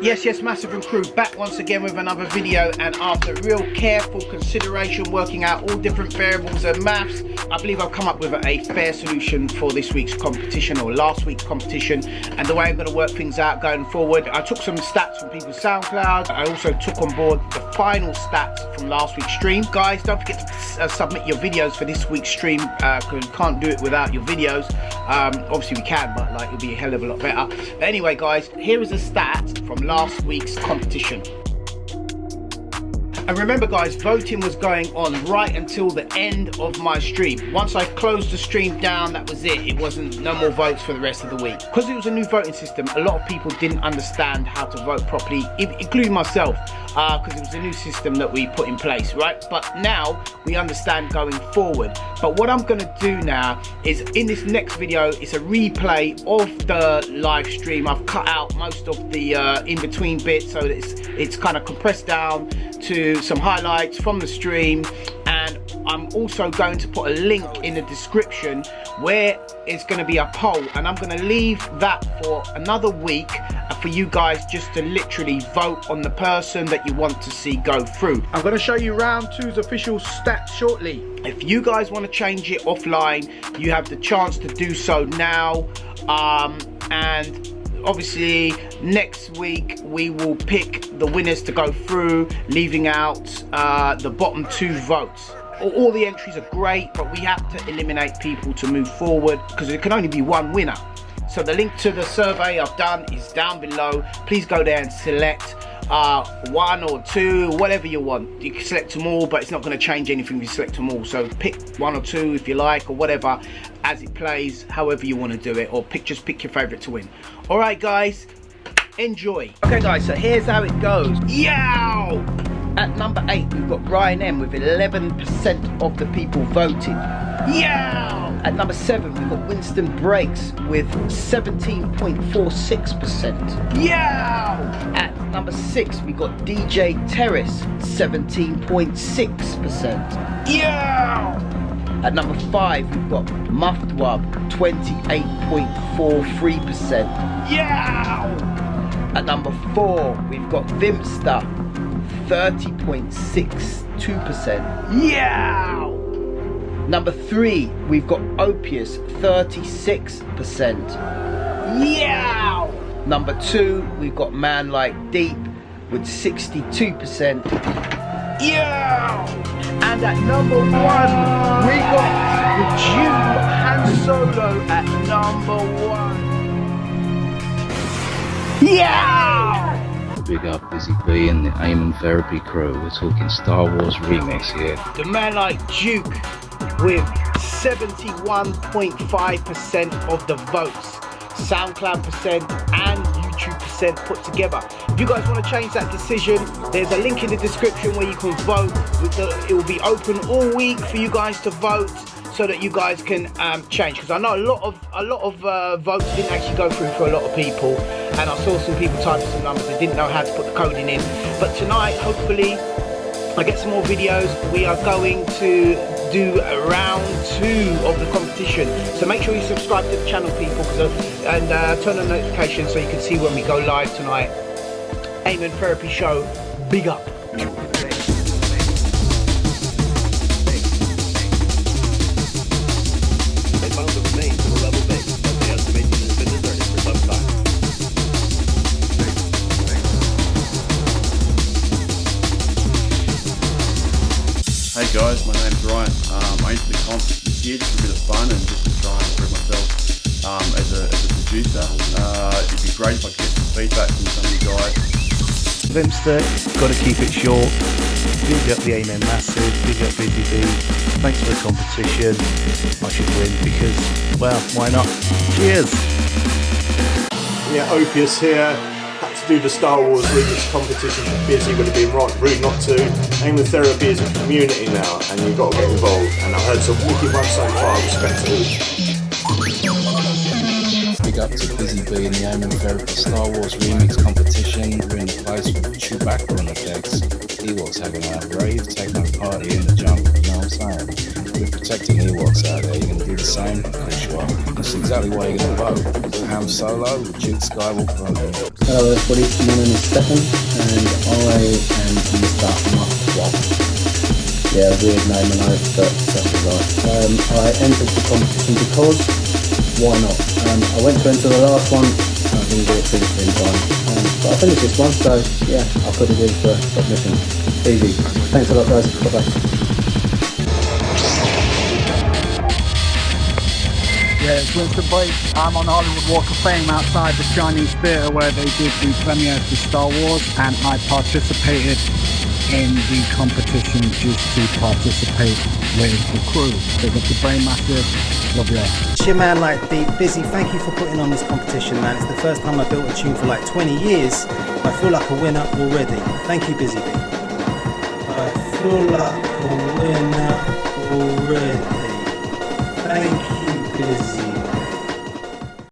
Yes, Massive and Crew back once again with another video, and after real careful consideration, working out all different variables and maths, I believe I've come up with a fair solution for this week's competition, or last week's competition, and the way I'm going to work things out going forward. I took some stats from people's SoundCloud. I also took on board the final stats from last week's stream. Guys, don't forget to submit your videos for this week's stream, because we can't do it without your videos. Obviously we can, but like, it'll be a hell of a lot better. But anyway guys, here is a stat from last week's competition. And remember guys, voting was going on right until the end of my stream. Once I closed the stream down, that was it. It wasn't no more votes for the rest of the week. Because it was a new voting system, a lot of people didn't understand how to vote properly, including myself, because it was a new system that we put in place, right? But now we understand going forward. But what I'm gonna do now is, in this next video, it's a replay of the live stream. I've cut out most of the in-between bits, so that it's kind of compressed down to some highlights from the stream, and I'm also going to put a link in the description where it's going to be a poll, and I'm going to leave that for another week for you guys just to literally vote on the person that you want to see go through. I'm going to show you round two's official stats shortly. If you guys want to change it offline, you have the chance to do so now, and obviously next week we will pick the winners to go through, leaving out the bottom two votes. All the entries are great, but we have to eliminate people to move forward because there can only be one winner. So the link to the survey I've done is down below. Please go there and select one or two, whatever you want. You can select them all, but it's not going to change anything if you select them all. So pick one or two if you like, or whatever, as it plays, however you want to do it, or just pick your favorite to win. All right guys, enjoy. Okay guys, so here's how it goes. Yow! At number 8 we've got Ryan M with 11% of the people voting. Yow! At number 7 we've got Winston Breaks with 17.46%. Yow! At number 6 we got DJ Terrace, 17.6%. Yow! At number 5 we've got Muftwab, 28.43%. Yow! At number 4 we've got Vimster, 30.62%. Yow! Number 3 we've got Opius, 36%. Yow! Number 2 we've got Man Like Deep with 62%. Yow! And at number 1 we got the June Han Solo at number 1. Yow! Big up Busy B and the Aim Therapy crew. We're talking Star Wars remix here. The Man Like Duke with 71.5% of the votes. SoundCloud percent and YouTube percent put together. If you guys want to change that decision, there's a link in the description where you can vote. It will be open all week for you guys to vote, so that you guys can change, because I know a lot of votes didn't actually go through for a lot of people, and I saw some people typing some numbers and didn't know how to put the coding in. But tonight, hopefully, I get some more videos. We are going to do a round 2 of the competition, so make sure you subscribe to the channel, people, and turn on notifications so you can see when we go live tonight. Aim and Therapy Show, big up. Hey guys, my name's Ryan. I entered the contest this year just for a bit of fun and just to try and improve myself as a producer. It'd be great if I could get some feedback from some of you guys. Vimster, got to keep it short. Big up the Amen Massive, big up Busy B. Thanks for the competition. I should win because, well, why not? Cheers! Yeah, Opius here. Had to do the Star Wars remix competition for Busy, would have been rude not to. Aim with Therapy is a community now, and you've got to get involved. And I've heard some wicked ones so far, respect to Big up to Busy B and the Aim Therapy Star Wars remix competition. We're in the place with Chewbacca on the decks. He was having a rave techno party in the jungle, you know what I'm saying? with protecting Warz out there. You're going to do the same? Sure. That's exactly why you're going to vote. Ham Solo, Duke Skywalker. Hello everybody, my name is Stefan and I am Mr. Muff. Yeah, weird name I know, but such is life. I entered the competition because, why not? I went to enter the last one, and I didn't get it finished in time. But I finished this one, so yeah, I'll put it in for submission. Easy. Thanks a lot guys, bye bye. Yeah, it's Winston Blake. I'm on Hollywood Walk of Fame outside the Chinese Theatre where they did the premiere for Star Wars, and I participated in the competition just to participate with the crew. Big up the Brain Massive, love you. It's your man Like Deep Busy. Thank you for putting on this competition, man. It's the first time I built a tune for like 20 years. I feel like a winner already. Thank you, Busy Bee. I feel like a winner already. Thank you, Busy.